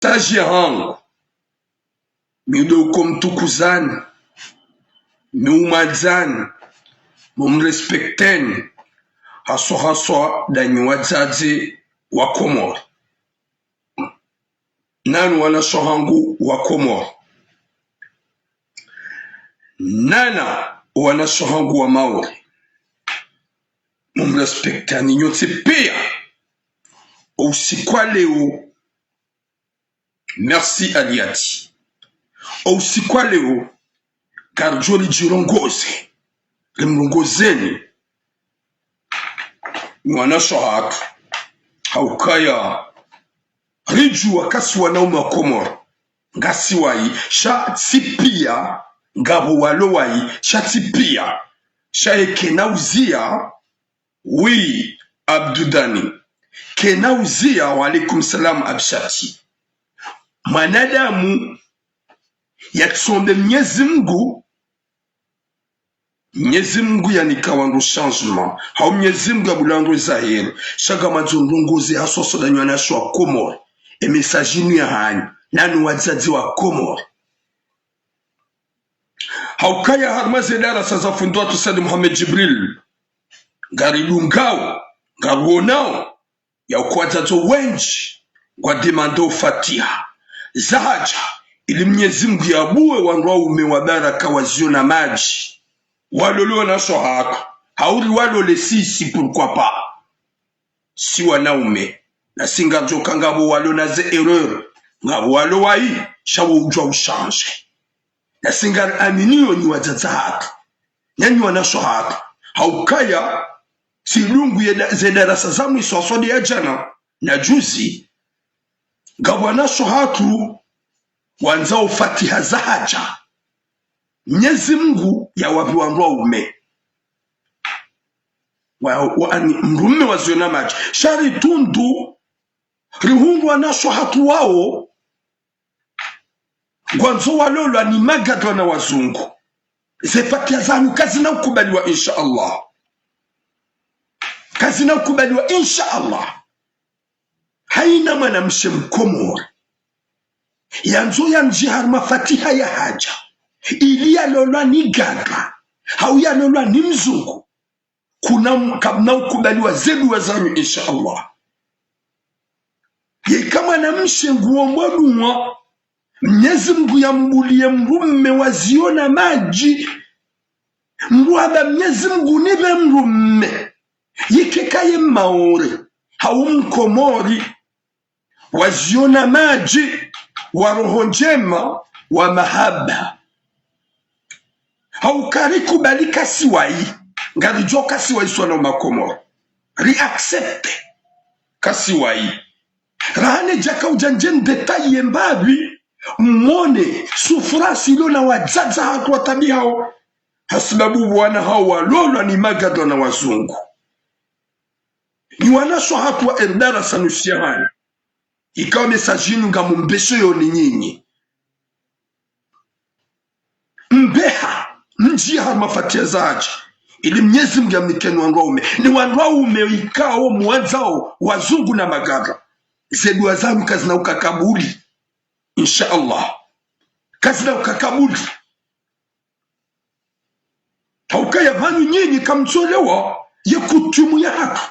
Tajirango miudo mtukuzani miumadzani mumrespekteni haswa danyi wazazi wa Komoro. Nanu wana sohangu wa Komoro, nana wana sohangu wa Maori, mumrespektani nyote pia. Usikwa leo merci Aliati, usikwa leo karjoli jirongoze limrongozeni mwana sohatu haukaya riju wakasi wanaume wa Komoro ngasi wai sha tipia ngabo walo wai sha tipia sha ekenauzia wi Abdudani kenauzia wa alaikum salam abshati manadamu yatsombe Mwenyezi Mungu yanikawandu changement hau Mwenyezi Mungu abulandu zahiri shaka mazundunguzi hasoso da nywana shwa Komoro emesajini ya hanyu nanu wazazi wa Komoro haukaya harmaze dara saza fundoatu Sadi Muhammad Jibril garidungao garuonao ya ukwazazo wenji kwa demando fatiha zahaja ili Mwenyezi Mungu yabuwe wanduwa umewa baraka waziona maji walolo na sohaka hauri walole sisi pourquoi pas si wanaume na singa joka ngabo walo na ze erreur ngabo walo wai shawo ujwa ushange na singa aminiyo ni wazaza haka nyanyi wana sohaka haukaya silungu ze darasa zamu iswaswadi ya jana na juzi ngabo wana sohatu wanzao fatiha zahaja Mwenyezi Mungu ya wapi wanduwa ume wani mrume waziona maji shari tundu rihungu wanasho hatu wao gwanzo walolo ni magadwa na wazungu zepatia zanu kazi na ukubaliwa insha Allah, kazi na ukubaliwa insha Allah. Haina mwanamshe Mkomori yanzo ya mjihar mafatiha ya haja ili ya lolwa ni gaga hau ya lolwa ni mzungu kuna kabna ukubaliwa zedu wazanyu insha Allah. Ye kama mwanamshe nguomwa Mwenyezi Mungu yambulie mrume waziona maji mruaba Mwenyezi Mungu nibe mrume yikekaye Maori hau Mkomori waziona maji wa roho njema wa mahaba haukari kubalika siwai ngarijo kasiwai swana Makomoro reaccepte kasiwai rahane jaka ujanjen detaye mbabi mwone sufurasi ilo na wajaza hatu watabi hao hasibabu wana hao walolo ni magadwa na wazungu ni wanasho hatu wa erdara sanusiahani ikawa mesajinu nga mbesho yoni nyinyi mbeha mjiha mafatia zaaji ili Mwenyezi Mungu amnikeni wanraume ni wanraume ikao muanzao wazungu na magaga zedua zangu kazi na ukakabuli insha Allah kazi na ukakabuli haukaya vanyu nyinyi kamtolewa ya kutumu ya hatu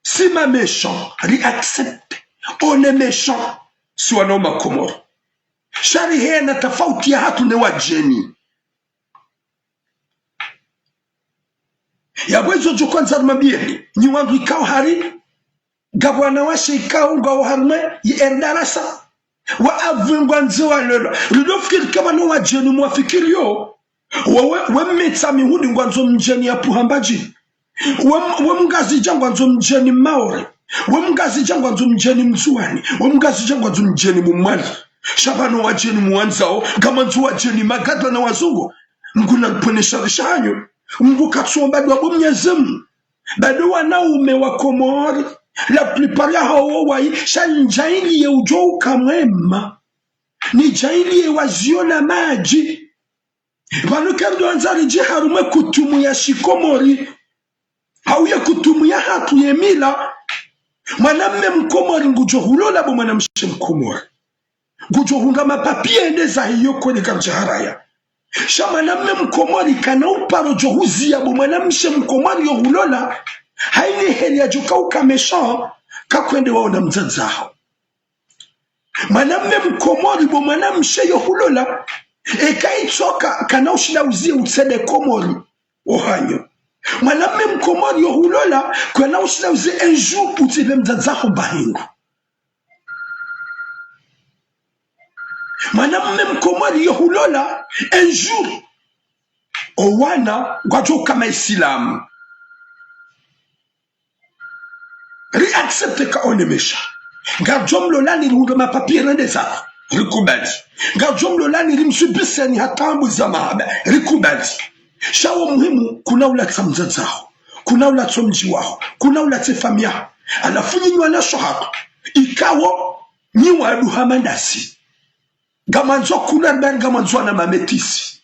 si ma méchant reaccepte on est méchant si wana Makomoro shari hena tofauti ya hatu ne wajeni ya bwezo jokwanza mabieni ni wangu ikao hari gabwana washe ikao ngao harme yendarasa wa avungwa nzewa lolo rudofikiri kama no wajeni mwafikiri yo we metsa mihudi ngwanzo mjeni ya puhambaji we mgazi jangwa nzo mjeni Maori we mgazi jangwa nzo mjeni Mzuani we mgazi jangwa nzo mjeni Mumali shabano wajeni muanzao kama nzo wajeni magadwa na wazungu mguna kuponesha rishanyo mgu katsomba dwa Mwenyezi bado wanaume wa Komori la plupart ya hao wai shanjaili ye ujo kamwema ni jaili ye waziona maji bano kando anzari jiharume kutumu ya Shikomori hau ya kutumu ya hatu ye mila mwanamme Mkomori ngujo hulola bo mwanamshe Mkomori gujo hunga mapapie ndeza hiyo kwenye karjaharaya shamana mme mkomori kana uparo johuzi ya bo mwanamshe mkomori yo hulola haini heri ya joka ukamesha kakwende waona mzadzaho mwanamme mkomori bo mwanamshe yo hulola ekaitsoka kana ushida uzie utsede komori ohanyo mwanamme mkomori yo hulola kana ushida uzie enju utibe mzadzaho bahingu mwanamme mkomori yo hulola enju owana gwajo kama isilamu accepte ka onemesha ngajom lolani runga mapapie rende zako rikubali ngajom lolani rimsubiseni hatambu za mahaba rikubali shawo muhimu kuna ulatsa mzadzao kuna ulatsa mji wao kuna ulatsa famia alafu nyinyi wanasho hapa ikawo nyi wadu hamandasi gamanzo kuna gamanzo na mametisi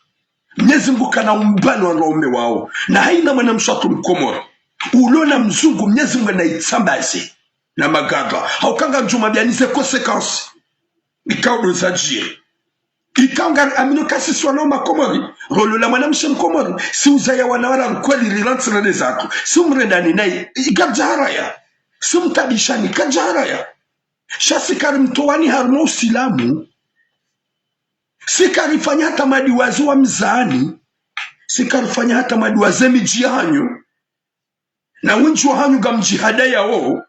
Mwenyezi Mungu kana umbano wa ngaume wao na haina mwanamshatu mkomoro ulona mzungu Mwenyezi Mungu anaitsambaze na magaba haukanga njuma bianize consequence ikaudo zajie ikanga amino kasi swana makomori rolo la mwanamshe mkomori si uzaya wanawala kweli rilansi na nezako si umrendani naye ikajharaya si mtabishani kajharaya shasikari mtowani harmo usilamu sikarifanya hata madiwazi wa mzani sikarifanya hata madiwazi miji hanyu na winchi wa hanyu ga mjihada yao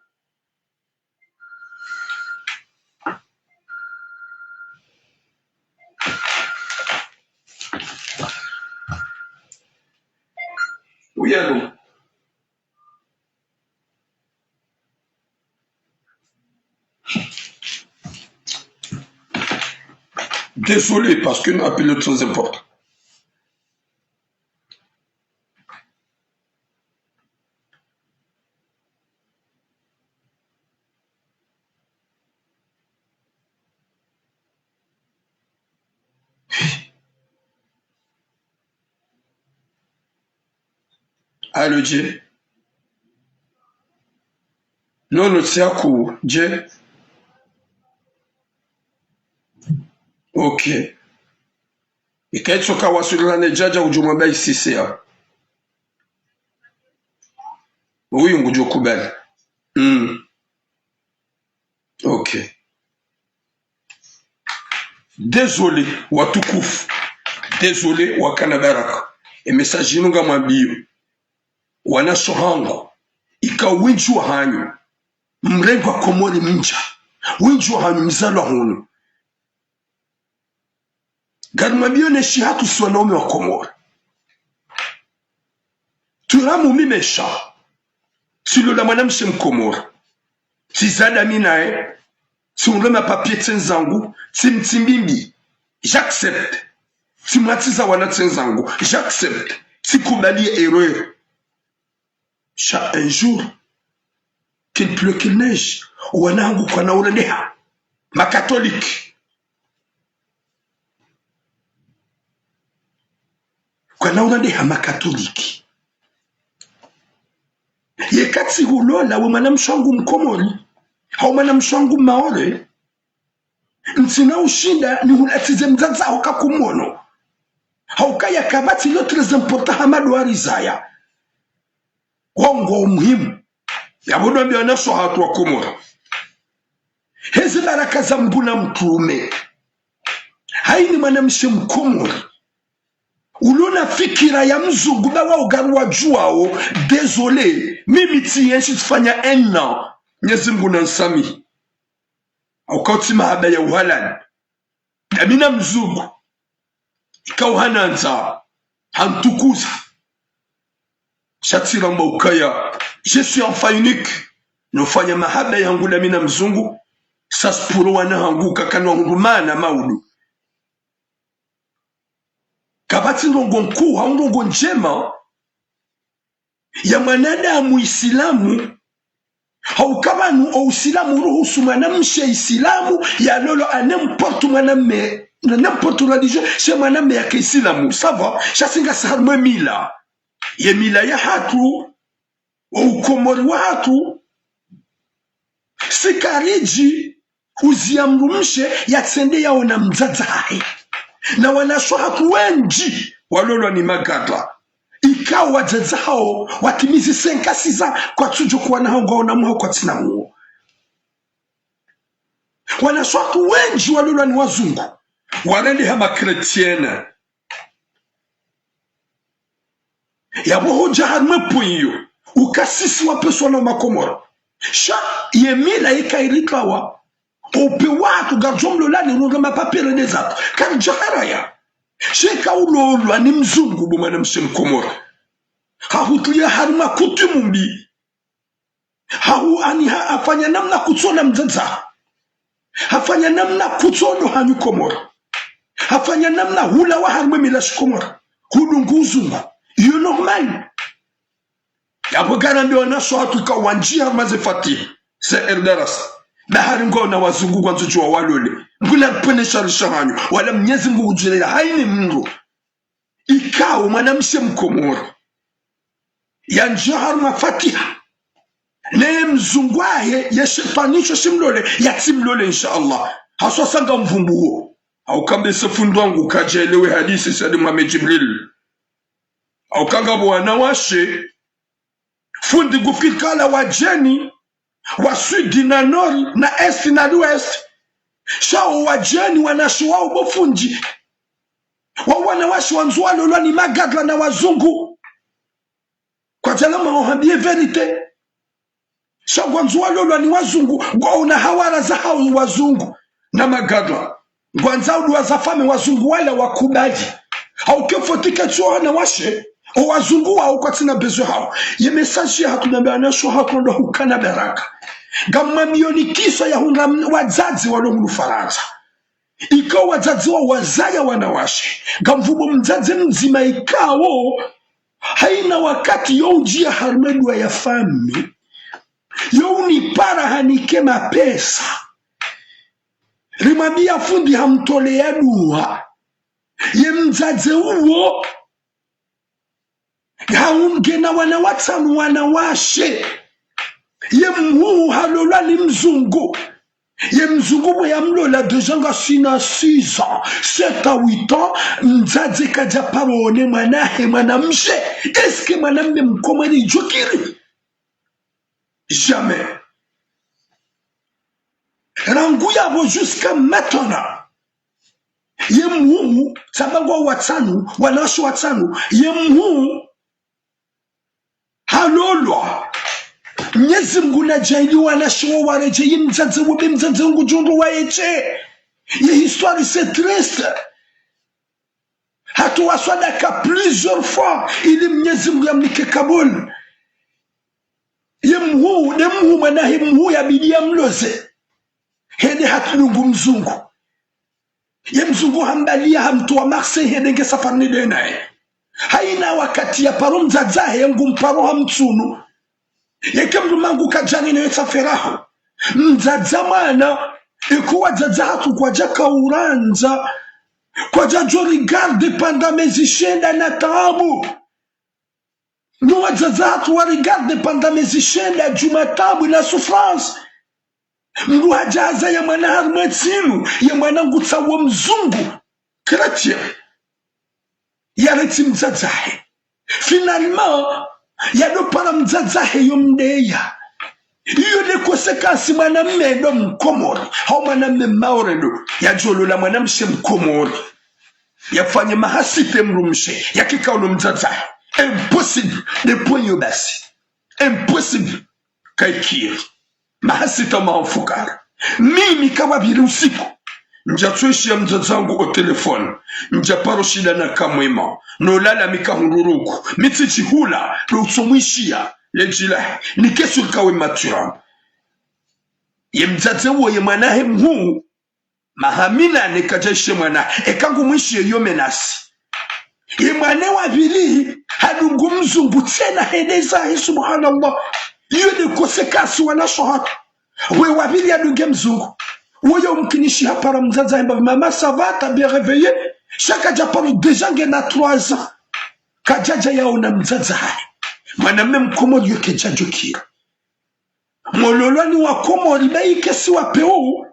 uyalo désolé parce que nous appelons très important. Allô, Dieu. Non, non, c'est à coup, Dieu. Ok. Ikaitsoka wasulane jaja ujumwamba isisi ya. Huyu ngujo kubali. Ok. Désolé, watukufu. Désolé, wakana baraka. E message inunga mwambio. Wanasohanga. Ika winju wa hanyu. Mrengo wa komori mnja. Winju wa hanyu mizalo hunu. Garumabio neshi hatu si wanaume wa komori. Turamu mimesha. Silo la mwanamshe mkomori. Tizada minae. Si unrema papier tenzangu. Timtimbimbi. J'accepte. Si mwatiza wana tenzangu. J'accepte. Si kubali erreur. Un jour, qu'il pleut, qu'il neige, ou un angu qu'on a oureneha, ma catholique. Qu'on a oureneha, ma catholique. Yekati hulo la ou manam shangu mkomori, au manam shangu maore, ntina ushinda ni hulatize mzaza hoka kumono. Hauka ya kabati lo tres important hamadu warizaya. Wango muhimu ya bodo biona so hatu wa komora hezi baraka za mbuna mtume haini mwanamshe mkomora ulona fikira ya mzungu ba wao garwa juao désolé mimi tienshi tufanya enna Mwenyezi Mungu na nsami au kauti mahaba ya uhalali amina mzungu ikauhananza hantukuza Shatira mbaukaya, je suis enfant unique. Nofanya mahaba yangu na mina mzungu. Saspuro wana hangu kakano ngumana maudu. Kabati ndongo mkuu, haundongo njema. Ya mwanadamu Islamu. Haukabanu au Islamu ruhusu mwanamshe Islamu. Ya lolo anemportu mwanamme. N'importe religion, c'est mwanamme ya Islamu. Ça va, chasinga saharmwe mila. Ye mila ya hatu wa ukomori wa hatu sikariji uziamrumshe yatsende yao na mzaza hai na wanashwa wengi walolwa ni magata ikawa wazaza hao watimizi senkasi za kwa tujo kuwa na hongo na mwa kwa tina huo wanashwa wengi walolwa ni wazungu warende hama kretiene yabo hoja harme punyo ukasisi wa persona makomoro sha yemila ikailikawa upe watu gajomlo lani nunga mapapere nezato kanjahara ya sheka ulolwa ni mzungu bumana mkomoro hahutulia harma kutumumbi afanya namna kutsona mzaza afanya namna kutsono hanyu komoro afanya namna hula wa harme milashi komoro hulunguzunga iyo normal yapo garandi wanasho hatu kawanjia mazefati se erdaras na haringo na wazungu kwanzo chwa walole mbula penesha rishahanyo wala mnyezi mungu ujilea haini mungu ikao mwanamshe mkomoro yanjia harma fatiha ne mzungwahe yeshifanisho simlole yatimlole insha Allah haswa sanga mvumbu huo au kambe sefundu wangu kajaelewe hadisi sadi Muhammad Jibril au kanga bwana washe fundi gufikala wajeni wa sudi na nori na esti na west shao wajeni wanashu wao bofunji wana washi wanzualo lwa ni magadla na wazungu kwa talama wahabie verite shao wanzualo lwa ni wazungu una hawara za hao wazungu na magadla gwanzaudu wa zafame wazungu wale wakubali au kefotika chuo na washe o wazungu wao kwa tina bezo hao ye message ya hatunambia nasho hakondo hukana baraka gamma milioni kisa ya hunga wazazi walo mu Faransa ikawa wazazi wa wazaya wanawashe gamvubo mzazi mzima ikawo haina wakati yojia harmedwa ya fami yoni para hanike mapesa rimabia fundi hamtolea dua ye mzazi uwo haungena wanawatanu wanawashe ye mhuu halola ni mzungu ye mzungu ya mlola dejanga sina 6 ans 7 à 8 ans mzazi kaja parone mwanahe mwanamshe eske mwanamme mkomani jokiri jamais rangu yabo jusqu'à maintenant ye mhuu sabango watanu wanasho watanu ye mhuu halolwa Mwenyezi Mungu na jaili wanasho wareje yimzaze wube mzaze Mungu jundu waeche ye histoire c'est triste hatu waswadaka plusieurs fois ili Mwenyezi Mungu yamnike Kabul ye mhuu de mhuu manahi mhuu ya bidia mloze hede hatulungu mzungu ye mzungu hambalia hamtuwa Marseille hede nge safarni denae haina wakati ya paro mzazahe yangu mparo hamtsunu yeke mdumangu kajani na yeta feraho mzaza mana ikuwa zaza hatu kwa jaka uranza kwa jajo rigarde panda mezishenda na taabu nuwa zaza hatu wa rigarde panda mezishenda jumatabu na souffrance mdu hajaza ya mana harmetinu ya mana ngutawa mzungu chrétien yareti mzazahe finalement yado para mzazahe yomdeya iyo de konsekansi mwanamme ndo mkomori hao mwanamme maoredo yajolola mwanamshe mkomori yafanye mahasite mrumshe yakika ulo mzazahe impossible de ponyo basi impossible kaikiri mahasita maofukara mimi kama vile usiku njatweshi ya mzazangu o telefone njaparo shida na kamwema no lala mikahururuku mitichi hula no utsomwishia lejila ni kesu kawe matura ye mzaze uo ye mwanahe mhuu mahamina nekajeshe mwana ekangu mwishi yo menasi ye mwane wa vili hadungu mzungu tena hedeza subhanallah iyo de konsekansi wana shohaka we wa vili hadunge mzungu Woyo mkinishi hapara mzaza mba mama ça va t'as bien réveillé chaque japaru déjà ngena 3 ans kajaja yao na mzaza hai mwanamme mkomori yoke jajokira mololani wa komori baike si wa peo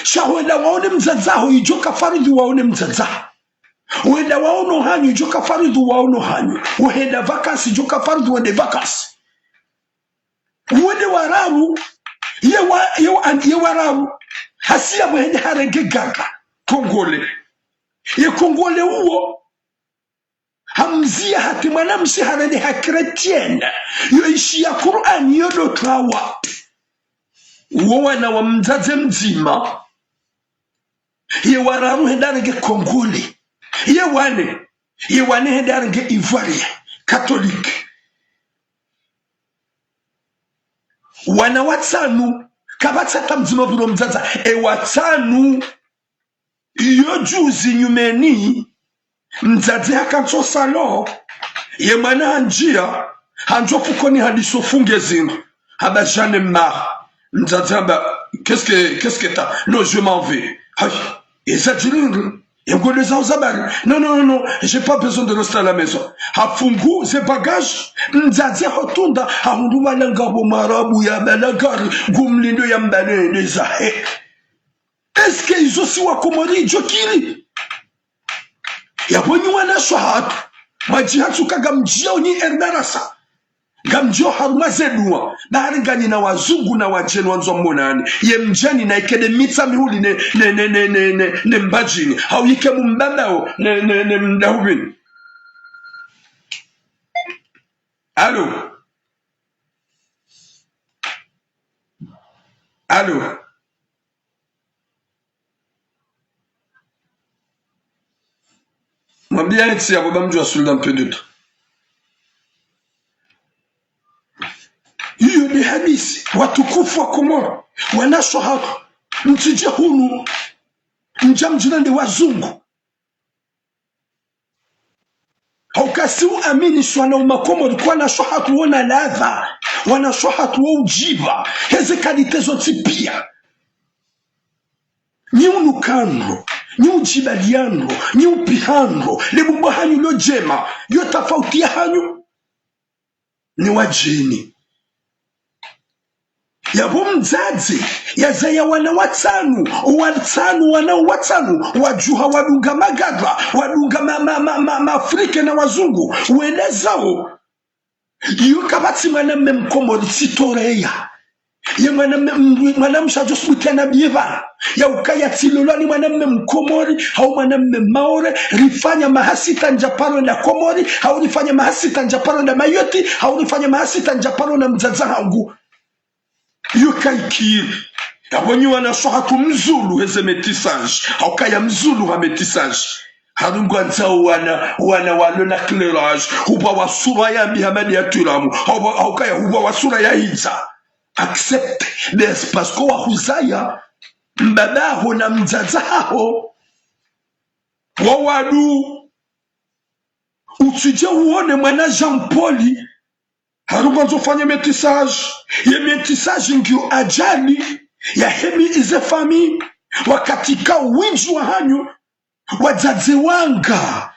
Shawenda waone mzazaho ijoka faridhi waone mzazaho. Wenda waono hanyu ijoka faridhi waono hanyu. Wenda vakansi ijoka faridhi wende vakansi. Wende wararu ye wararu hasia wende harenge gaga Kongole. Ye Kongole uo hamzia hati mwanamsi harende hakretienne yo ishi ya Qur'an yodo trawa uo wana wa mzaze mzima ye wararu hendarenge Kongole ye wane hendarenge Ivoirien Catholique wana watanu kabatata mzima bulo mzaza watanu iyo juzi nyumeni mzazi hakanso salo ye mwana hanjia hanjo fukoni hadisofunge zinu haba jane marre mzazi haba qu'est-ce que t'as? Non, je m'en vais. Et ça dit non, j'ai pas besoin de rester à la maison. Hafungu ze bagages mzazi hotunda haundu walangabo marabu ya balagari gumlindo ya mbane zahe. Est-ce que ils aussi wa komori jokiri yabonyi wana shahadu majihatsu kagamjia oni erdarasa gamjio harumazedua baharingani na wazungu na wajeni wanzo monani ye mjani na ikede mitsa mihuli ne mbajini hau yike mumbabao ne mdahubini. Allô? Mwambia eti ya baba mjua sulda mpedutu. Hiyo ni hadisi watukufu wa Komoro wanasho hapa mtije hunu mjamjirande wazungu haukasi amini shwana umakomoro kwa nasho hatu wana ladha wanasho hatu wa ujiba heze kalitezo tipia ni unukandro ni ujibaliano ni upihando lebubo hanyu lo jema yo tafauti ya hanyu ni wajeni yabo mzazi yazaya wana watanu wana watanu wajuha wadunga magadra wadunga Afrika na wazungu uelezao yukabati mwaname mkomori sitoreya ye mwaname shajosmutia na bieva ya ukaya tilolani mwaname mkomori hau mwaname maore rifanya mahasita njaparo na Komori hau rifanya mahasita njaparo na Mayoti hau rifanya mahasita njaparo na mzaza hangu yukaikiri yabonyi wana shohatu mzulu heze metisage haukaya mzulu ha metisage harungwa nzao wana walona clerage huba wasura ya Muhammad ya turamu haukaya huba wasura ya Isa accept des parce que wahuzaya mbabaho na mzazaho wawadu utuje uone mwana Jean Paul harunga nzofanya metisage ye metisage ngio ajali ya hemi ize fami wakatika winji wa hanyu wazazi wanga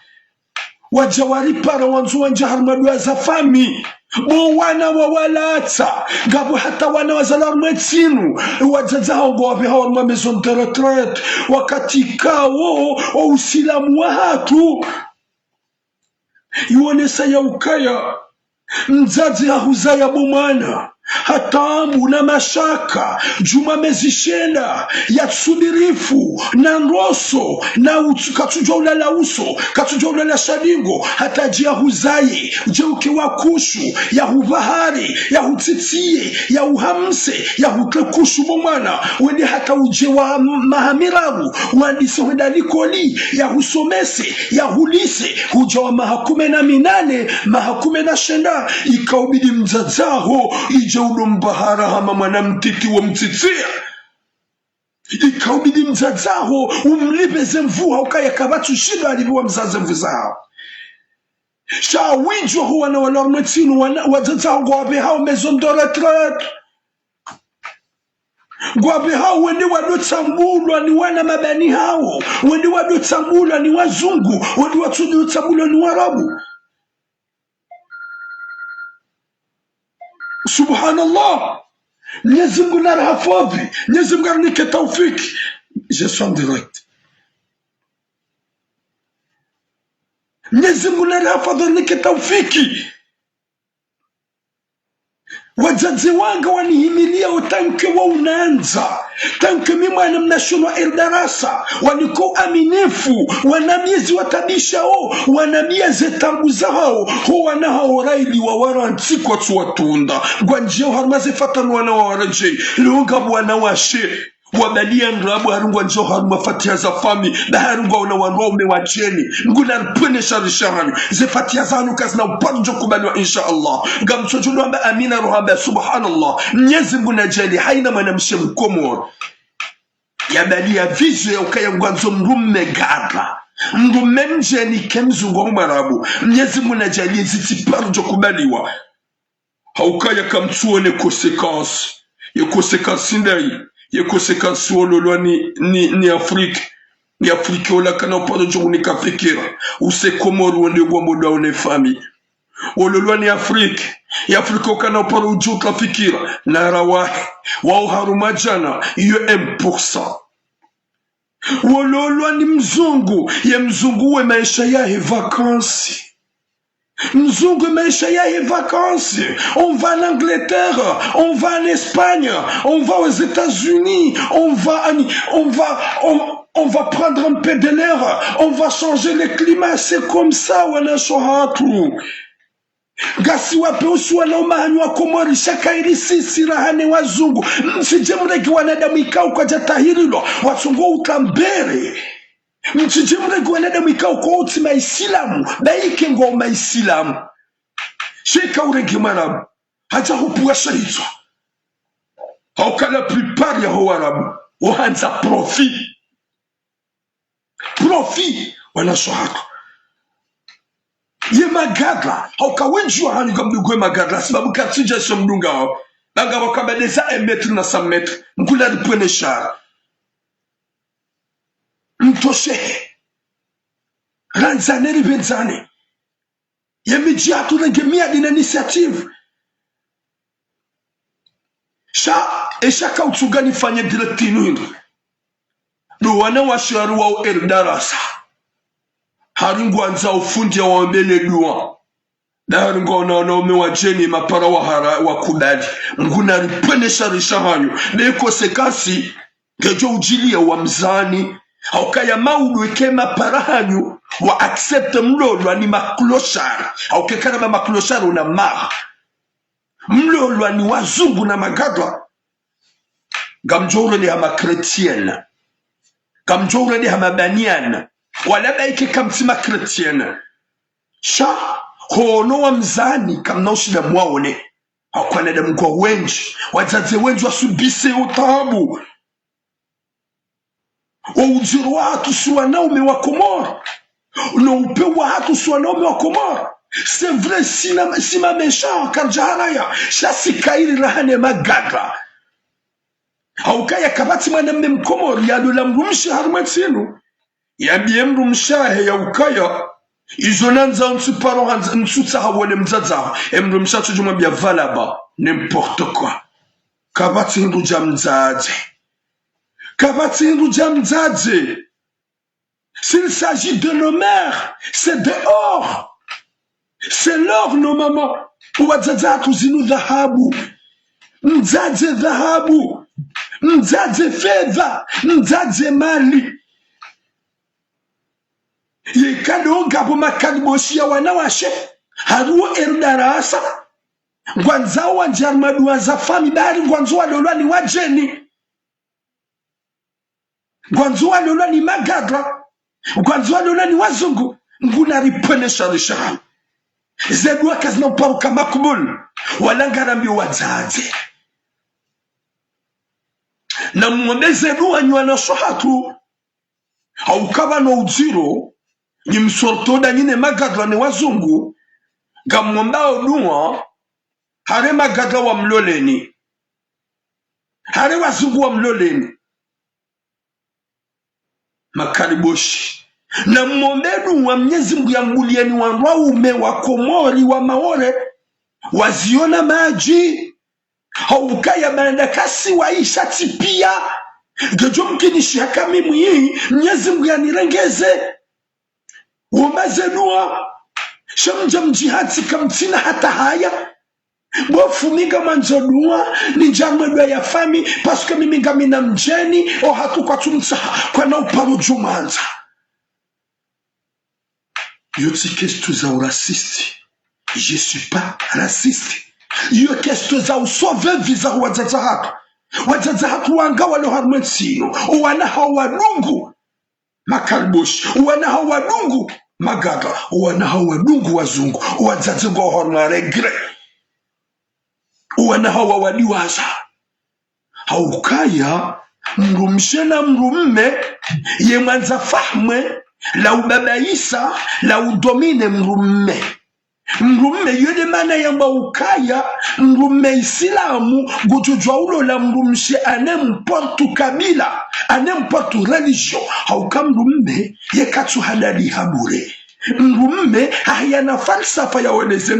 wajawari para wanzu wanja harumadu za fami bo wana wawalata gabo hata wana wazala mwetinu wazazi hao wapi hao mwa maison de retraite wakatika wo usilamu wa hatu yuonesa ya ukaya mzazi hahuzaya bomwana hatamu na mashaka juma mezishenda ya tsudirifu na nroso na katuja ulala uso katuja ulala shadingo hataji ya huzaye ujeuke wakushu ya hubahari ya hutitie ya uhamse ya hukekushu bomwana wende hata uje wa mahamirabu wandise wedalikoli ya husomese ya hulise huja wa mahakume na shenda ikaubidi mzazaho ije udombahara hama mwana mtiti wa mtitia ikaubidi mzazaho umlipeze mvuha ukaya kabatu shida alibiwa mzaze mvuzao shawinjwa huwa na walormetinu wazazaho gwabe hao maison de retraite gwabe hao wende wadotambulwa ni wana mabani hao wende wadotambulwa ni wazungu wende wadotambulwa ni warabu. Subhanallah, Mwenyezi Mungu na rahafavi, Mwenyezi Mungu anike taufiki. Je suis en direct. Mwenyezi Mungu anafadhili taufiki. Wazazi wangu wanihimilia utanke wa unaanza. Tanke mimwana mnashunwa Eldarasa. Waliko aminifu. Wanamiezi watabisha o. Wanamiezi tanguza hao. Ho wana hao raili wa waranti kwa tuwatunda. Gwanjeo harmaze fatanu wana waraje. Lunga wana washe. Wabalia nrabu harungwa njo haruma fatia za fami na harungwa una wanaume wa jeni nguna rpene sharishahani ze fatia za hanu kazi na upadu njo kubaliwa insha Allah gamsojulu amba amina ruhamba subhanallah Mwenyezi Mungu na jeni haina mwanamshe mkomoro ya balia vizu ya ukaya ngwanzo mrume gada mrume mjeni kemzungu wa marabu Mwenyezi Mungu na jeni zitipadu njo kubaliwa haukaya kamtuone konsekansi ya konsekansi ndai ye konsekansi wololwa ni Afrika ni Afrika ola kana upado jongu ni kapekera use Komoro wende gwamboda one fami wololwa ni Afrika ya Afrika kana upado ujo kapekera na rawahi wao harumajana iyo 1% wololwa ni mzungu ya mzungu we maisha yahe vakansi Mzungu maisha yahe vacances. On va en Angleterre, on va en Espagne, on va aux États-Unis, on va prendre un peu de l'air, on va changer le climat, c'est comme ça wana shohatu. Gasi wape uswana umahanywa Komori shakairi sisi rahane wazungu. Msijemreki wanadamu ikau kwa jatahirilo, wasungu utambere. Mchijimreki wanadamu ikau kwa uti maisilamu, daike ngo maisilamu. Sheka ureki marabu, haja hupuwa shahizwa. Hauka la plupart ya ho arabu, wahanza profit. Profit, wana shohatu. Ye magadla hauka wenjua hani gamdugwe magadla sababu katija shamdunga hao nanga wakabeleza 1 metre na 100 metre mkula ripwene shara mtoshe ranzane ribenzane ye miji hatu renge miadi na initiative esha kautugani fanye direktinu hindu wana washaru wao Eldarasa haringu anza ufundi ya wambele dua na haringu wanaume wa jeni mapara wa kudadi mguna ripenesha rishahanyo na eko sekasi gejo ujilia wa mzani haukaya maudu ike mapara hanyo wa accept mlolwa ni makloshara haukekana makloshara una maha mlolwa ni wazungu na magadwa gamjore ni hama kretiena gamjore ni hama baniana wala baike kamtima kretiena sha hono wa mzani kamnaushi na mwaone hakwana da mkwa wenji wazaze wenji wasubise utabu wa ujiru wa hatu suwanaume wa Komoro na upe wa hatu suwanaume wa Komoro c'est vrai sima mesha karjaharaya shasi kairi rahane magadra haukaya kabati mwanamme mkomoro ya dola mrumshi harumetsinu ya biemru mshahe ya ukaya izonanza nsuparo nsutsa hawole mzaza emru mshacho juma bia valaba n'importe quoi kabati ndu jamzaje s'il s'agit de nos mères c'est dehors c'est l'or nos mamans wazaza tuzinu dhahabu mzaje dhahabu mzaje fedha mzaje mali yekado ngabo makaliboshi ya wanawashe haruo Eldarasa ngwanzao wa njarmadu wa zafami bari ngwanzo wa lolwa ni wajeni ngwanzo wa lolwa ni magadra ngwanzo wa lolwa ni wazungu nguna ripenesha rishaha zedwa kazina uparuka makubul walangarambi wazaze na mwombe zedwa nywana shohatu haukaba no ujiro ni msortoda nyine magadla ni wazungu gamwambao dua hare magadla wa mloleni hare wazungu wa mloleni makariboshi na mwombedu wa Mwenyezi Mungu ya mbulieni wa waume wa Komori wa Maore waziona maji haukaya bandakasi waisha tipia gejo mkinishi kami mwi Mwenyezi Mungu anirengeze umaze dua shamja mjihati kamtina hata haya bofumiga manzo dua ni jamwe dua ya fami parce que mimi ngamina mjeni o hatu kwa tumsa kwa na uparo jumanza yoti kesto za urasisti je suis pas raciste yo kesto za usove visa wazaza hatu wanga walo harmensino wana hawadungu makalbush wana hawadungu magaga wana hawadungu wazungu wazaza go horma regret wana hawa waliwaza haukaya mrumshena mrumme ye mwanza fahme la ubabaisa la udomine mrumme yode mana yamba ukaya mrumme islamu gujujwa ulo la mrumshe anemportu kabila anemportu religion hauka mrumme ye katsu halali habure mrumme hayana falsafa ya weneze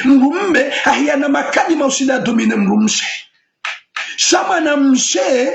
mrumme hayana makalima usina domine mrumshe shama na mshe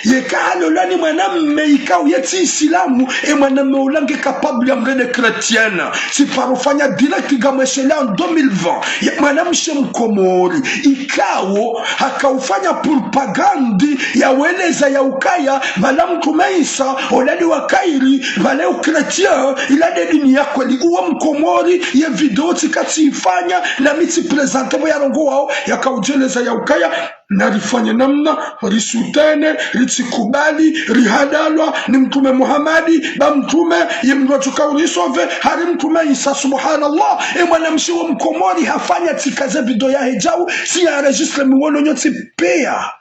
yekalo lani mwanamme ikao yeti islamu e mwanamme ulange capable ya mrene chrétienne si parofanya direct gamweshele en 2020 ya mwanamshe mkomori ikao hakaufanya propagandi ya weleza ya ukaya vala mtumeisa olali wakairi vale ukretien ilade dini yako li uwa mkomori ya video tikati ifanya na miti prezante mo ya rongo wao ya kaujeleza ya ukaya na rifanya namna risutene ritsikubali rihadalwa ni mtume Muhammadi ba mtume yemndochuka urisove hari mtume Isa subhanallah mwanamshi wa mkomori hafanya tikaze video ya hejau si ya registre miwono nyoti pea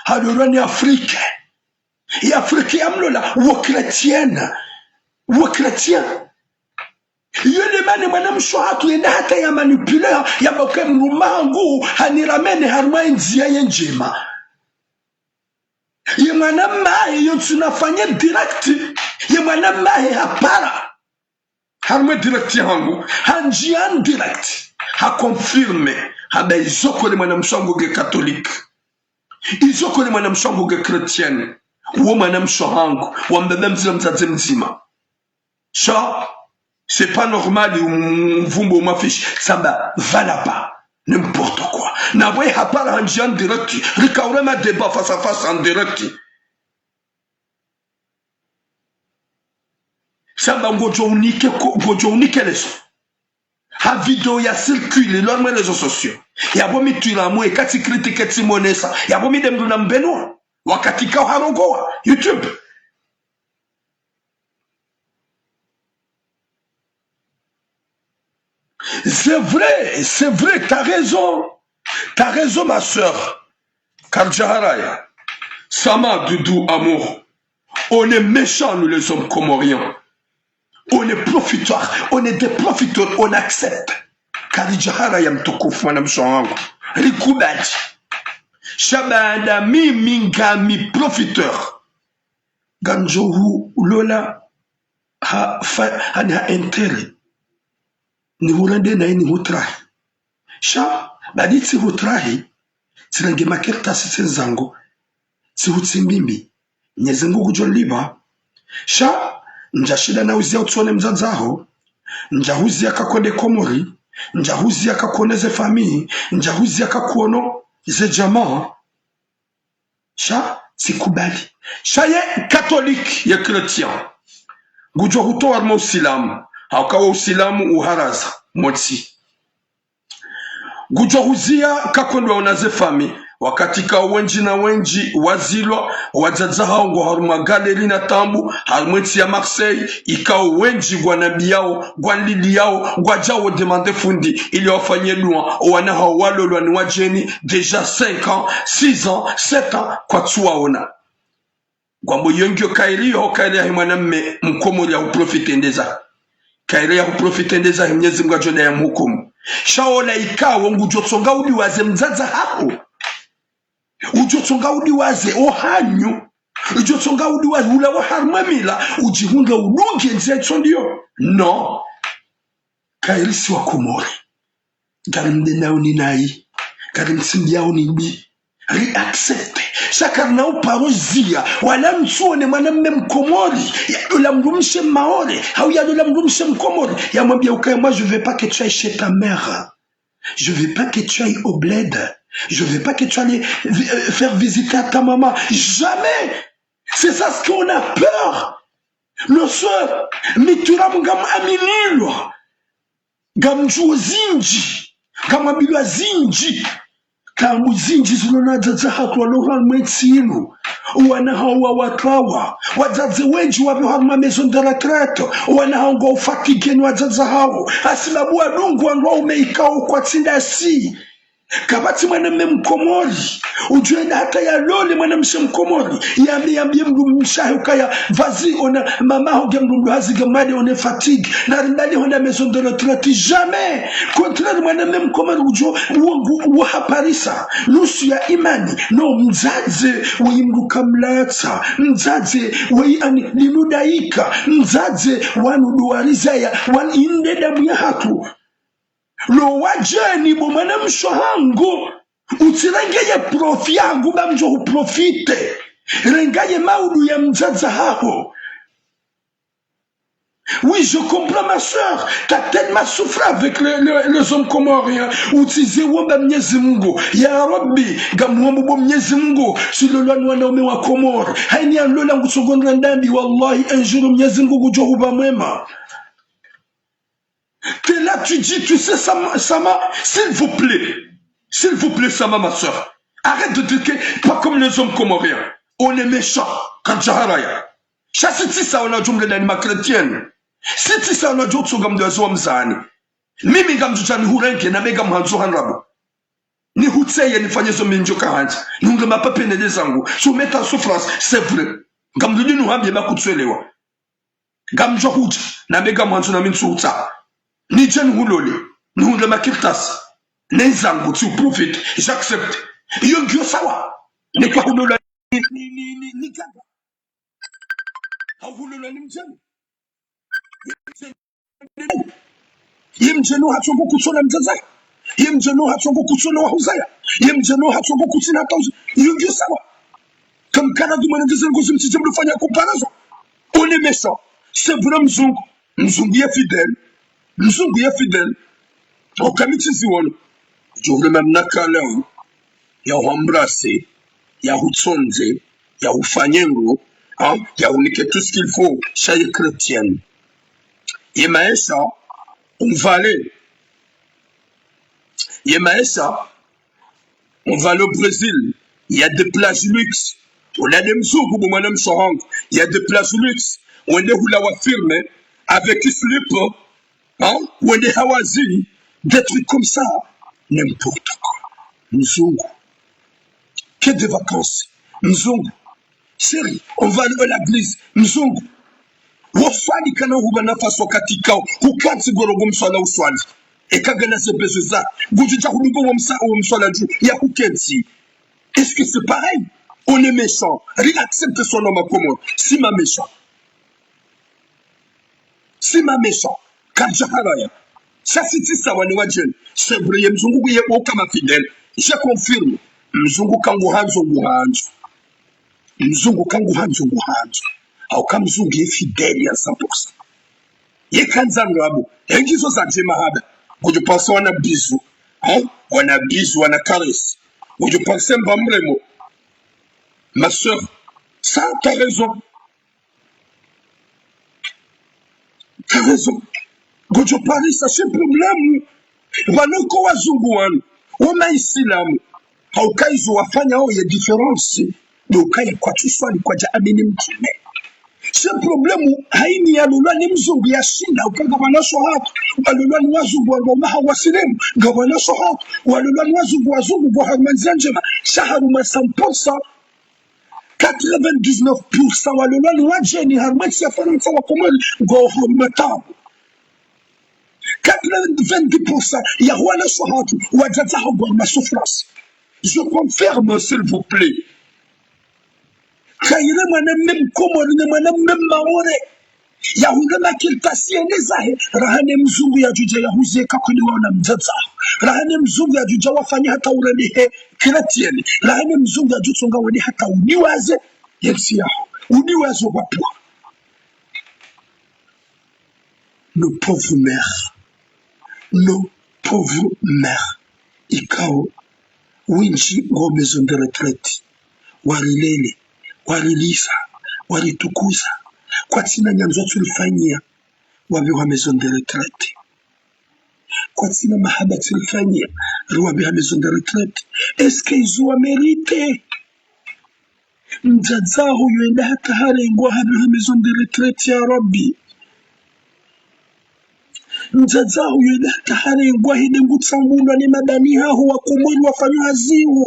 halolwani Afrika ya Afrika ya mlola wa chrétien yule mane mwanamsho hatu yenda hata ya manipulea ya boke mrumangu haniramene harma nzia yenjema ye mwanamae yo tunafanya direct ye mwanamae hapara harma direct yangu hanjian direct ha confirme haba izoko le mwanamsho ge catholique izoko le mwanamsho ge chrétienne wo mwanamsho hangu wa mbebe mzima sha c'est pas normal mvumbo mafish ça va là-bas n'importe quoi na boy hapara en direct rikaurema débat face à face en direct ça va gojo unique leso ha video ya circule lors mes réseaux sociaux ya bomi tuila mo e kati critique timonesa ya bomi dem na mbeno wakati ka harongoa YouTube. C'est vrai, t'as raison ma soeur. Karjaharaya, Sama, Doudou, Amour, on est méchants nous les hommes comoriens. On est profiteurs, on est des profiteurs, on accepte. Karjaharaya mtukufu mwanam shwangu. Rikubaji. Shabanda mi mingami profiteur. Ganjohu Lola ha intérêt. Ni hulande na ini hutrahi sha baditi hutrahi tilange makerta sisenzango si hutsimbimbi nyezengu kujoliba sha njashida na uzia utsone mzanzaho njahuzia kakode komori njahuzia kakoneze famii njahuzia kakuono ze jamaa sha sikubali sha ye catholique ye chrétien gujo huto armo usilamu haukawa usilamu uharaza motsi gujohuzia kakondwa unaze fami wakati ka wenji na wenji wazilwa wajaza hao ngo haruma galeri na tambu harumwetsi ya Marseille ikao wenji gwa nabi yao gwa lili yao gwa jawo demande fundi ili wafanye dua wana hao walolwa ni wajeni deja 5 ans 6 ans 7 ans kwa tuwaona gwambo yongyo kaili ho kaili ya mwanamme mkomori ya uprofite ndeza kaile ya kuprofite ndeza Mwenyezi Mungu ajone ya mhukumu shaola ikawa ngujotsonga udi waze mzaza hapo ujotsonga udi waze ohanyu ujotsonga udi waze ula wa harmamila ujihunga udunge nzetso ndio no kaile si wa komori galimde nauni nai Karim Sindiao Nibi. Réaccepte. Sakarna ou parozia. Wala msuone mwanamme mkomori. Ya la mdumshe maore. Au ya la mdumshe mkomori. Ya mwambia moi je veux pas que tu ailles chez ta mère. Je veux pas que tu ailles au bled. Je veux pas que tu ailles faire visiter à ta maman. Jamais. C'est ça ce qu'on a peur. Nos soeurs. Mitura mgam aminilwa. Gamju zinji. Gamabilwa zinji. Kamu zinji zilona zaza hatu walora mwetilu. Wana hawa wakawa. Wazazi wenji wabio hama maison de retraite. Wana hawa ufatigeni wazaza hao. Asilabu wadungu wanwa umeikao kwa tinda si. Kabati mwanamme mkomori. Ujuenda hata ya lole mwanamshe mkomori. Yambie mdu mshahe ukaya vazi ona mama hoge mdu hazi gamade one fatigue. Na rindali honda maison de retraite. Jamais. Contraire mwanamme mkomori ujo uwahaparisa. Nusu ya imani. No mzaze wimdu kamlata. Mzaze ani linudaika. Mzaze wanuduariza ya inde damu ya hatu. Lo wajeni bo mwanamsho hangu utirengeye profi yangu bamjo uprofite rengaye maudu ya mzaza hao. Oui, je comprends ma soeur. T'as tellement souffert avec les hommes comoriens. Utize wamba mnyezi mungu. Ya Rabbi, gamuambu bo mnyezi mungu. Silolo wanaume wa Komoro. Haini anlola ngusogondra ndambi. Wallahi, un jour mnyezi mungu kujohuba mwema. T'es là, tu dis, tu sais, Sama, s'il vous plaît, Sama, ma soeur, arrête de dire que, pas comme les hommes comoriens, on est méchants, quand Jaharaya. Chassiti ça, on a dit l'anima chrétienne. Si ça, on a dit au gam de Zouamzani. Mimi gam jujani hurenke, na megam hanzuhan rabo. Ni hutseye, ni fanye zo minjoka hanzi. Nungema pape ne dezangu. Soumettre en souffrance, c'est vrai. Gam de nous hambi ma kutswelewa. Gam johut, na megam hanzu na minsuta. Ni jen hulole, ni hunde makirtas, ni zangu, tu profite, j'accepte. Yon gyo sawa, ni kwa hulole ni gaga. Ha hulole ni mjenu. Yem jenu hatsongo kutsona mzazaya. Yem jenu hatsongo kutsona wahuzaya. Yem jenu hatsongo kutsina tauzi. Yon gyo sawa. Comme Canada mwana dizan gozi mtijem lufanya comparaison. On est méchant. C'est vrai mzungu. Mzungu est fidèle. Mzungu ya fidèle. Okamitizi wono. Jovle même nakala ya embrasser, ya hutsonze, ya ufanyengo, hein, ya unike tout ce qu'il faut, chaque chrétienne. Et maïsa, on va aller. Et maïsa, on va aller au Brésil. Il y a des plages luxe. On a des mzungu pour madame Sorang. Il y a des plages luxe. On est où la wa firme avec slip. Hein? Ou des hawazi, des trucs comme ça, n'importe quoi. Mzungu. Que des vacances. Mzungu. Sérieux, on va aller à l'église. Mzungu. Wafani kana hubana faso katikao. Hukansi gorogo mswala uswali. Ekagana se bezuza. Gujija hudugo wa mswala ju. Ya hukensi. Est-ce que c'est pareil? On est méchant. Réaccepte son homme à commun. Si ma méchant. Si ma méchant. Kajaharaya. Ça c'est ça waniwajen. C'est vrai mzungu ye kama fidèle. Je confirme. Mzungu kangu hanzo nguhanzo. Mzungu kangu hanzo nguhanzo. Au kama mzungu ye fidèle ya 100%. Ye kanzango abo. Engizo za jema haba. Kujo pense wana bisu. Hein? Wana bisu, wana caresse. Kujo pense mbamremo. Ma soeur, ça t'as raison. T'as raison. Gojo Paris, ça c'est problème. Wanoko wazungu wanu. Wama isilamu. Haukaizu wafanya o ya différence. Dokai kwa tuswali kwa jaamini mtume. C'est problème haini ya lulwa ni mzungu ya shinda. Ukaga wanasho hatu. Walulwa ni wazungu wa maha wasilemu. Gawanasho hatu. Walulwa ni wazungu wa harmanzia njema. Shaharu masamposa. 99% walulwa ni wajeni harmanzi ya faransa wa komali. Go hormatabu. 90% ya wana shahatu wajaza hagwa ma souffrance. Je confirme s'il vous plaît. Kayire mwana même komori ne mwana même maore. Yahulema kiltasiendezahe rahane mzungu ya juja yahuzie kakuliwa na mzaza rahane mzungu ya juja wafanya hata uranihe kiratieni rahane mzungu ya jutunga wani hata uniwaze yepsi yao uniwaze wapua nos pauvres mères ikao winchi ngo maison de retraite warilele warilisa walitukuza kwa tina nyanzo tulifanyia wabiwa maison de retraite kwa tina mahaba tulifanyia wabiwa maison de retraite est-ce qu'ils ont mérité mjazahu yuenda hata harengwa wabiwa maison de retraite ya Rabbi mjazahu yuenda hata harengwa hide ngutsambulwa ni madani haho wakumwili wafanyo haziwo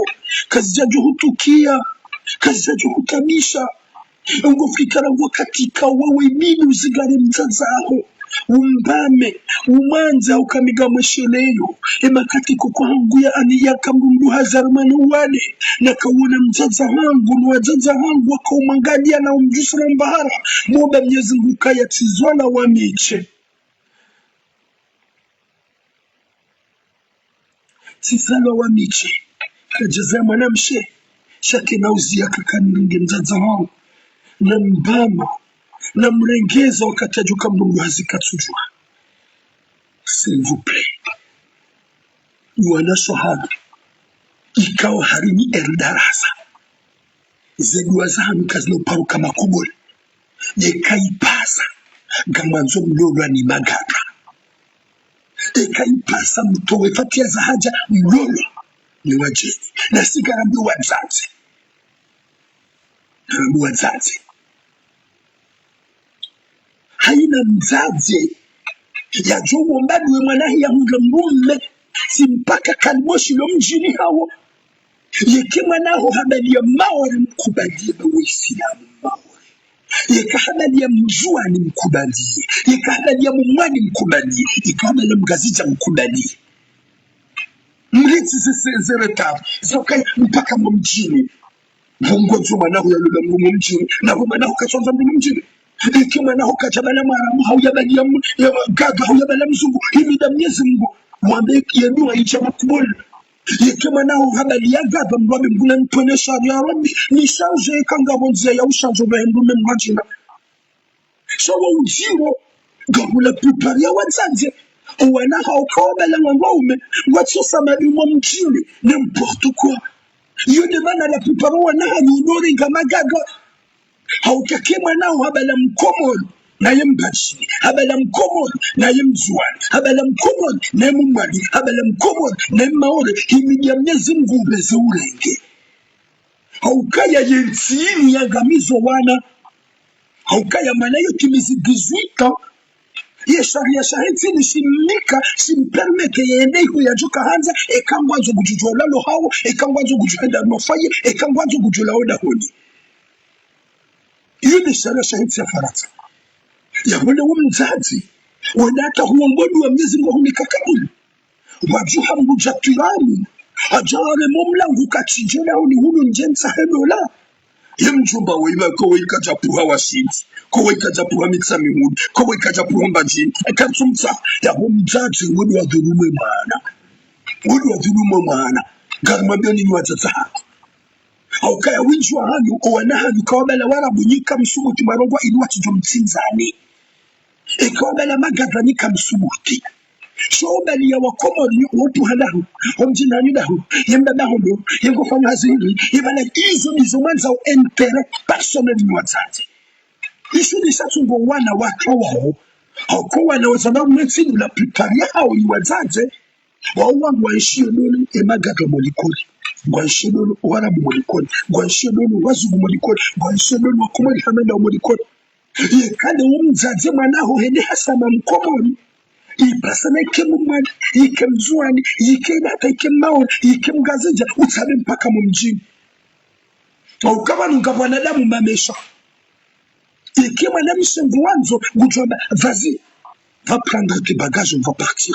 kazi jaju hutukia kazi jaju hutabisha ngofikara ngo katika wewe nini uzigare mzazaho umbame umanza ukamiga mwesheleyo emakatiko kwa hangu ya ani ya kamrundu hazarmani uwane na kawuna mzaza hangu nuwazaza hangu waka umangadia na umjusra mbahara moba mnyezi ngukaya tizwala wamiche tizala wamiche kajaza mwanamshe shake na uzia kakaninge mzaza hangu na mbama na mrengeza wakatajuka mnungu hazikatujua. S'il vous plaît. Wana shahada ikawa harini erdarasa zedua zahamu kazi paruka makubuli yekaipasa gamanzo mlolwa ni magata yekaipasa mtowe fatia za haja mlolwa ni wajeni na sigarambi wazazi haina mzazi ya jowo mbadu we mwanahi ya hula mrume simpaka kalmoshi lo mjini hawo yeke mwanaho habali ya mawari mkubalie Waislamu mawari yeka habali ya mjuani mkubalie yeka habali ya mumwani mkubalie yeka habali ya mgazija mkubalie mriti zeretavu zokaya mpaka mjini mgonzo mwanaho ya lula mrume mjini na mwanaho kachonza mrume mjini kima na hukachabala maramu hauyabali ya gaga hauyabala mzungu hivi da Mwenyezi Mungu mwambe yenu aicha makubuli kima na habali ya gaga mwambe mguna nitonesha ya Rabbi ni shanje kanga bonze ya ushanje bahendu memwajina shawa ujiro gabula prepare ya wazazi wana haukawabala ngwaume watso samadi mwa mjini n'importe quoi yo demanda la prepare wana hanudori kama gaga haukakema nao habala mkomoni na yembachi habala mkomoni na yemzuani habala mkomoni na yemumwali habala mkomoni na yemaore himidia Mwenyezi Mungu ubeze urenge haukaya yentini ya gamizo wana haukaya manayo kimizi 18 ye sharia shahentini shimika shimpermeke yende iko ya joka hanza ekangwanzo gujujola lo hawo ekangwanzo gujuenda nofaye ekangwanzo gujula oda honi yule sharia shahidi ya Faransa yabone umzazi wanata huongodu wa Mwenyezi Mungu hunikakabuli wajuha mbujatirani ajare momlangu kachijela huni hulu njensa hedola yemjumba weiba kowe ikajapuha washinti kowe ikajapuha mitsa mihudi kowe ikajapuha mbajini ekatsumtsa yabo mzazi wodu wa dhulume maana garmabeni ni wazaza hako haukaya winjwa hanyu owanahanyu kawabala warabunyika msubuti marongwa inuwati jomtsinzani kawabala magadhanika msubuti shobali ya wakomori wotu halahu omjinani dahu yembabahu ndo yengofanya hazini yebala izo nizo mwanza o entere personnel ni wazazi isu ni satungo wana watu wao haukowa na wazana mwensinu la prepare hao ni wazazi wawangu waishio nuli emagadha molikoli Gwanshedolo warabu molikoni Gwanshedolo wazugu molikoni Gwanshedolo wakumari hamenda molikoni yekade umzaze mwanaho hende hasama mkomoni ipasana ikemumani ikemzuani ikedata ikemaoni ikemgazeja utabe mpaka mumjini ukaba nungabwanadamu mamesha ikema na mshengu wanzo gujwamba vas-y va prendre tes bagages on va partir.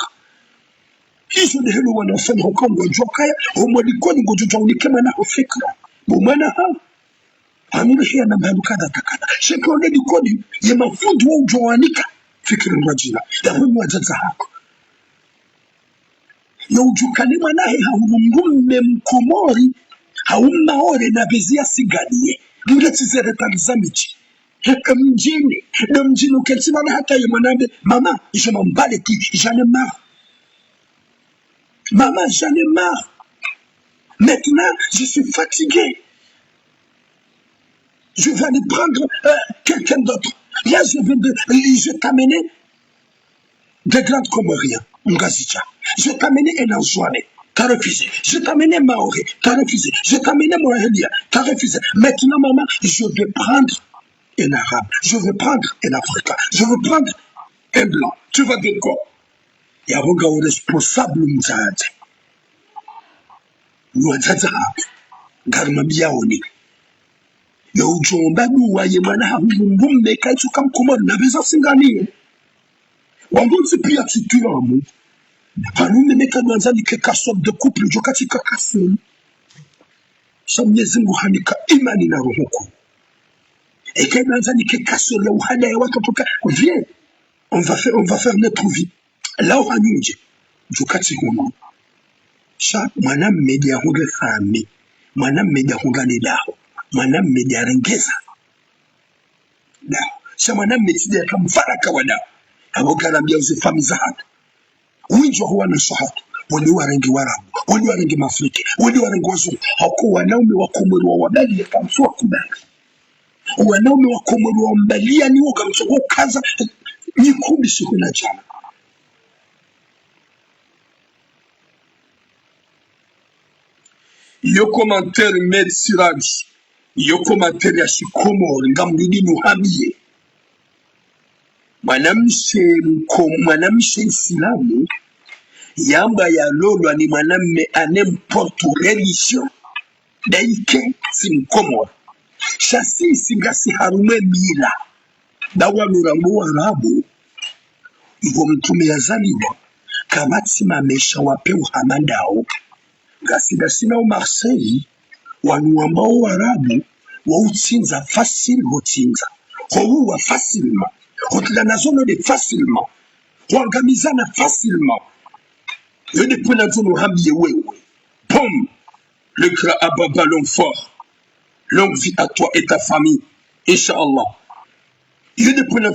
Hizo ni helo wanafanya huko ngojokaya homolikoni ngojojaunikema na fikra bumana ha anuruhia na mbandu kada takada shepo already kodi ya mafundi wa ujoanika fikiri mwajina ya humu wajaza hako ya ujukani mwanahe haungume mkomori haummaore na bezia siganie ngile tizere talizamichi heka mjini na mjini ukelsimana hata ya mwanambe mama je m'en bats les couilles j'en ai marre maman j'en ai marre maintenant je suis fatigué je vais aller prendre quelqu'un d'autre là je t'amener des grandes Comoriens Ngazicha je t'amener un Anzouane t'as refusé je t'amener Maoré t'as refusé je t'amener Mohalia t'as refusé maintenant maman je vais prendre un arabe, je veux prendre un africain, je veux prendre un blanc. Tu vas dire quoi? Il y a un responsable mzaad. Mwazaza garma biaoni. Ya ujomba nuwa yemana hamumbumbe kaitu kamkomori na beza singani. Wambonzi pia titulamu. Hanume meka nwanzani ke kaswab de couple jokati kakasuni. Samyezi muhanika imani na rohoko. Et quand on viens, on va faire notre vie. Là où on est, je kati hono. Sa manam media hunga fami, manam media hunga ni dao, manam media rengeza. Dao, sa manam media kama faraka wa dao. Aboka rambia uze fami za hatu. Winjo huwa na shahatu. Wali warengi warabu, wali warengi mafriki, wali warengi wazu. Haku wanaume wakumuru wa wabali ya kamsuwa kubali. Wanaume wa Komoro wambalia ni woga msogo kaza nyikumbi siku na jana. Yo commentaire Med Siraj, yo commentaire ya Shikomoro ngamrudi nuhamie. Mwanamshe Islamu yamba ya lolo ni mwanamme anemporte religion daike si Mkomoro. Shasi singasi harume mila dawa nurambo warabu ivo mtume ya zaliwa kamati mamesha wape uhamandao gasidasina u Marseille wanuambao warabu wa utsinza facile hotinza huwa facilement hotila na zone de facilement huangamizana facilement yode pwena zono hambiye wewe pom le cra aba ballon fort. Longue vie à toi et ta famille, Inch'Allah. Il y a des points de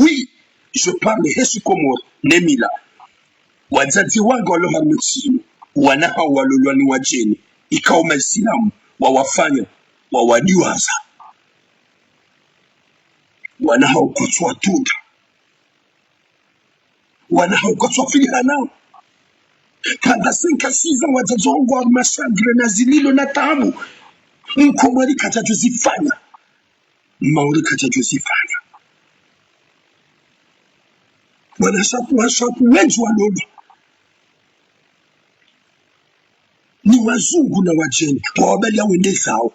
oui, je parle Hesikomo, Nemila. Wazati wangu walohamutimu, wanaha walolwani wajeni, ikauma Islamu, wawafanya, wawadiwaza. Wanaha ukotwa tuda. Wanaha ukotwa filihanao. Kada 5-6 ans wazazi wa masagre na zililo na tamu Mkomori katajuzifanya Maori katajuzifanya wanashapu wengi walolo ni wazungu na wajeni wawabali ya wende zao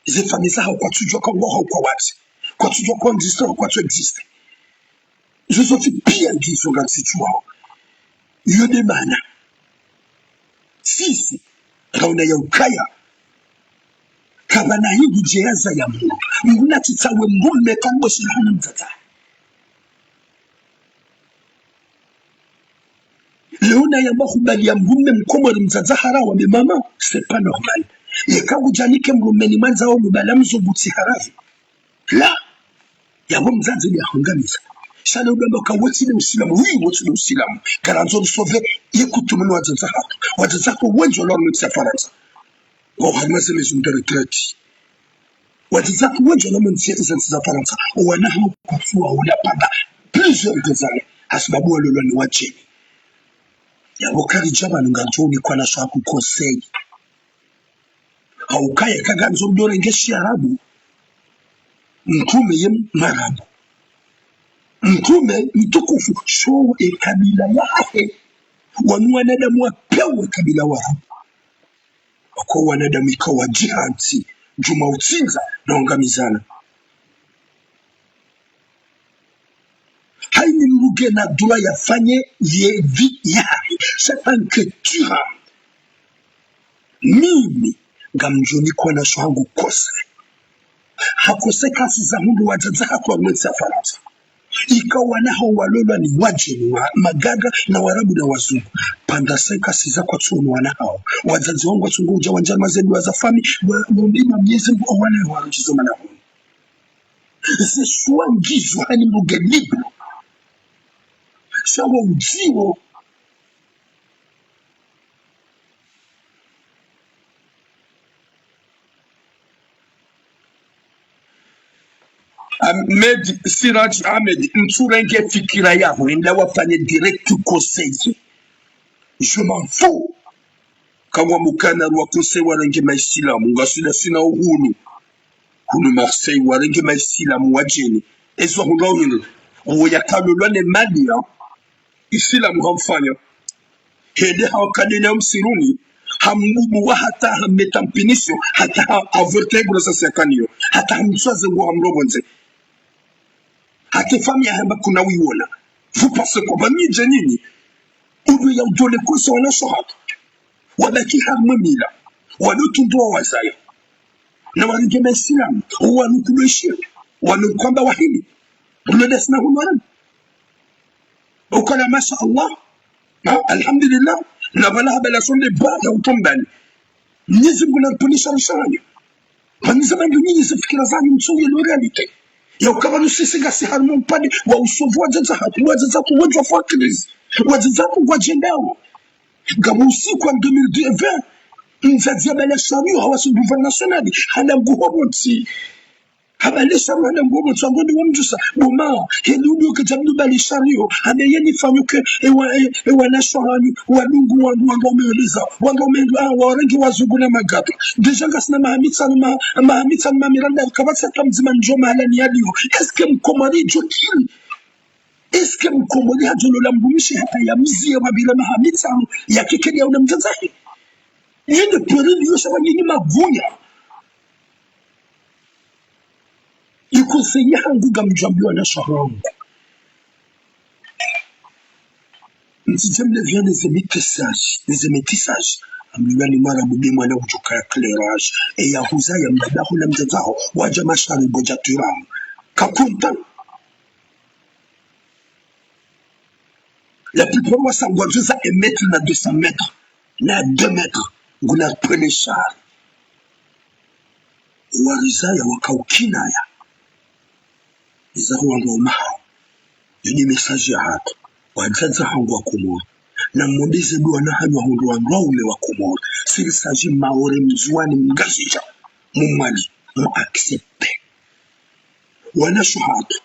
zifami zao kwa tujua kwa waha kwa wati kwa tujua kwa existe kwa tu existe Josefi pia ngizo gansi chuao yode mana sisi kauna ya ukaya kabana hii jeaza ya Mungu Mungu titawe mbule kambo shirana mtata leona ya mahubali ya mgume Mkomori mtata harawa mama c'est pas normal yekagu janike mrumeni manza wa mbala mzubuti haravi la ya mzazi ya hangamiza Shana ubemba ka wati ni usilamu hui wati ni usilamu karanzo nisove yekutumenu wajazako wenjo lor mtisa Faransa wahamase maison de retraite wajazako wenjo lor mtisa Faransa wanaha kufua unapanda plusieurs des années asbabu walolo ni wacheni ya wakari jaba nunganjoni kwa na shaku kosei haukaya kaganzo mdore ngeshi Arabu mtume ye Marabu Mtume mtukufu show kabila yake wanu wanadamu wapewe kabila warabu wako wanadamu ikawa jihanti juma utsinza na ungamizana haini mruge na dula yafanye ye vi yae sepan que tura mimi gamjoni kwa na shangu kose hakose kasi za hundu wajaza kwa mwezi ya Faransa ikawa naho walolwa ni wajeni wa Magaga na Warabu na Wazungu panda seka siza kwa tunu wanahao wazazi wangu watungu uja wanjama zedu wa zafami mwambima mnyezi mbu wale warujizo manahu zeshuwa ngizu hani mugelibu shawa ujiwo Ahmed Siraj Ahmed nturenge fikira yao enda wafanye direct conseil je m'en fous kama mukana wa conseil warenge maisilamu ngasida sina uhuru kunu Marseille warenge maisilamu wajeni ezo hunawino uyakalolwa ne malia isilamu hamfanya hede hawakadina msiruni hambubu wa hata hametampinisho hata avortebro sasa kanio hata hamswaze wa hamrobonze hata famia hamba kuna wiona vous pensez qu'on va ni janini udu ya udole kosa wana sohatu wabaki harma mila walutundoa wazaya na waringema islamu wanukuleshia wanukwamba wahili ulodesna hunwaran ukala masha Allah alhamdulillah na bala bala sonde ba ya utombani Mwenyezi Mungu anaponisha mshahani wanizama ndio nyinyi zifikira zangu msonge lo realite ya ukabanu sisi gasi harmo mpande wa usovu wajaza kuwajwa fakiriz wajaza kuwajendao gabu usiku wa 2020 mzadzia bala shariyo hawasu gouvernationali hana mguhoboti habalesha mwana mgomo tsangoni wa mjusa boma heludu kajabdu bali shariyo ameyeni fanyuke ewa nashwani wadungu wangu wameeleza wangu warengi wazungu na magato deja ngasina mahamitsa na miranda kabatsa kamzima njoma halani yaliyo eske mkomari jokiri eske mkomari hajolo la mbumishi hata ya mzie wabila mahamitsa ya kikeni ya unamjazahi yende perili yosha wanyini magunya ikusenye hangu gamjambiwa na shahangu ntitemle vya des émétissages amliwa ni mara bube mwana ujuka ya clérage e ya huza ya mdadahu na mdadahu waja mashari boja turamu kakunta la plupart wa sa wajuza 1 mètre na 200 mètres na 2 mètres nguna prene shari wariza ya wakaukina ya izahu wangu maha yoni message ya hatu wajaza hangu wa Komoro na mbondeze duwa na hanyu hundu wa ngaume wa Komoro sirisaji maore mzuani mgazija mumali muaksepe wana shuhatu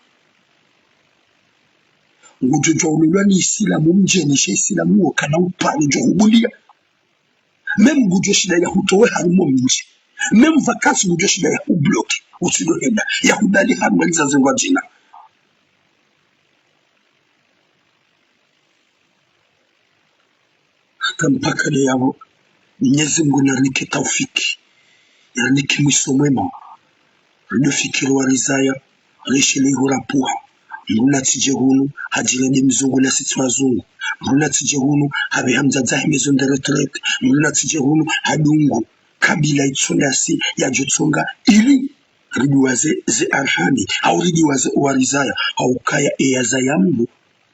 ngujojo ululwani isilamu mjenishe isilamu wakana upani johubulia memu ngujo shida ya hutowe harumo mji memu vakansi ngujo shida ya hubloki usidohenda ya hudali harumo nizazengwa jina mpaka le yabo Mwenyezi Mungu narike taufiki yarike mwiso mwema rudofikiri wa rizaya rishile hurapuha mruna tije hunu hajirende mzungu na sisi wazungu mruna tije hunu habe hamza zahimezo nderetret mruna tije hunu hadungu kabila itsondasi ya jotsonga ili ridiwaze ze arhani au ridiwaze uwarizaya au kaya eyazayambu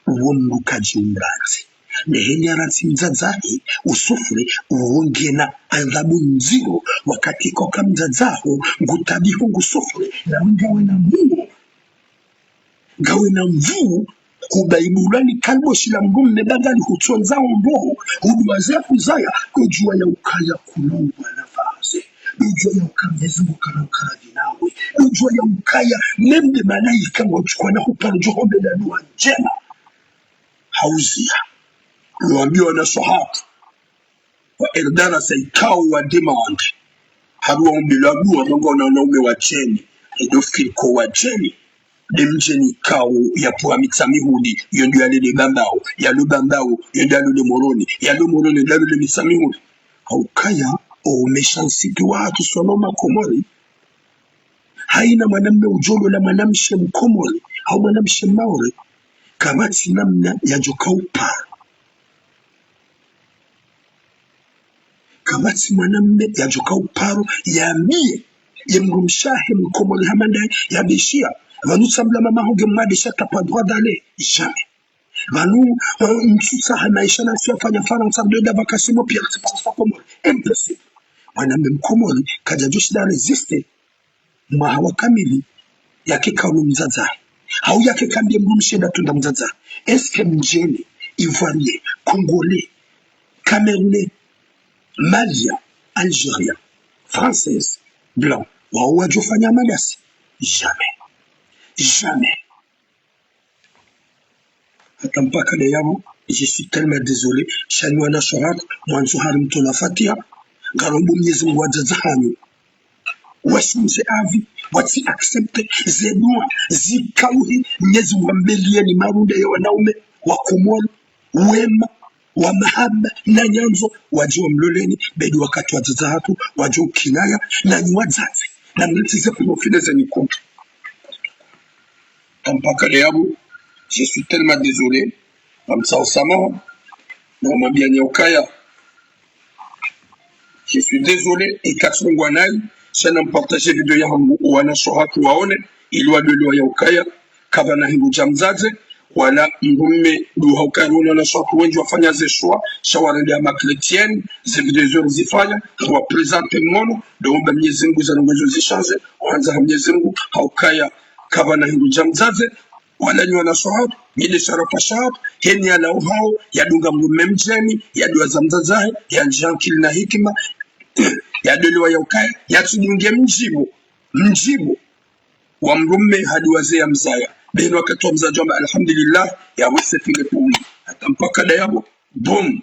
uwo mngu kaji umranzi neheni aransi mzazahi usufure uongena adhabu nziro wakati koka mzazaho ngutabihu ngusufure na ngawe na mungu gawe na mvuu kubaibulani kalbo shila mgumu nebagali hutonza umbohu huduwaze kuzaya kujua ya ukaya kulungwa na faze ujua ya ukamezi mukana ukara vinawe ujua ya ukaya membe malaika ngachukwa na hupano johombe na nuwa njema hauzia luambiwa na sohatu wa erdara saikao wa demand haruwa umbilagua mungo na unaume wa jeni edofiriko wa jeni demjeni kao ya puwa mitsamihudi yondu ya lele bambao ya lubambao yondu ya lule moroni ya lumoroni ya lule mitsamihudi haukaya o umeshansiki watu sonoma Komori haina mwanamme ujolo la mwanamshe mkomori au mwanamshe maori kamati namna ya joka upara kawati mwanamme ya joka uparo ya mie ye mrumshahe mkomoli hamandai ya bishia vanu sambla mama honge mwadisha tapa droit d'aller jamais vanu msusa hanaisha na siafanya faransa mdoda vakasimo pia sipa komoli impossible mwanamme mkomoli kajajoshi da resiste mahawa kamili yake kaunu mzaza hau yake kambie mrumsheda tunda mzaza eske mjeni Ivoirien, Congolais, Camerounais, Malien, Algérien, Française, Blanc. Waouadjo fanya malasi. Jamais. Jamais. Atampaka de yamo, je suis tellement désolé. Chanouana Shorat, Mwanzo Harim Tola Fatia, Garombo Mnyezi Mwadza Hanyu. Wasi mze avi, wati accepte, zedua, zikauhi, Mnyezi Mwambelie ni marude ya wanaume, wakomolo, wema wa mahaba na nyanzo wajua mloleni bedi wakati wa zazahatu wajua kinaya na nyuazazi na mletize profileze ni contre tampaka leabu je suis tellement désolé Ramsa Osama na mwambia Nyaukaya je suis désolé et katsungwanai sana mpartager video yangu wana shohatu waone ilwa lolo ya Ukaya kabana hingu jamzaze wala ngume du haukaruna na sotu wengi wafanya zeshwa shawarende ya makretienne zividezo zifanya kwa presente mmono doomba Mwenyezi Mungu za nungezo zishanze wanza Mwenyezi Mungu haukaya kabana hindu jamzaze wala nywa na sohatu mili sharafa shahatu heni ya lauhao ya dunga mgume mjeni ya dua za mzazahe ya njankili na hikima ya doliwa ya ukaya ya tudunge mjibu wa mrume hadi wazee ya mzaya beno wakati wa mzaji wa alhamdulillah ya wese file pumi atampaka dayabo boom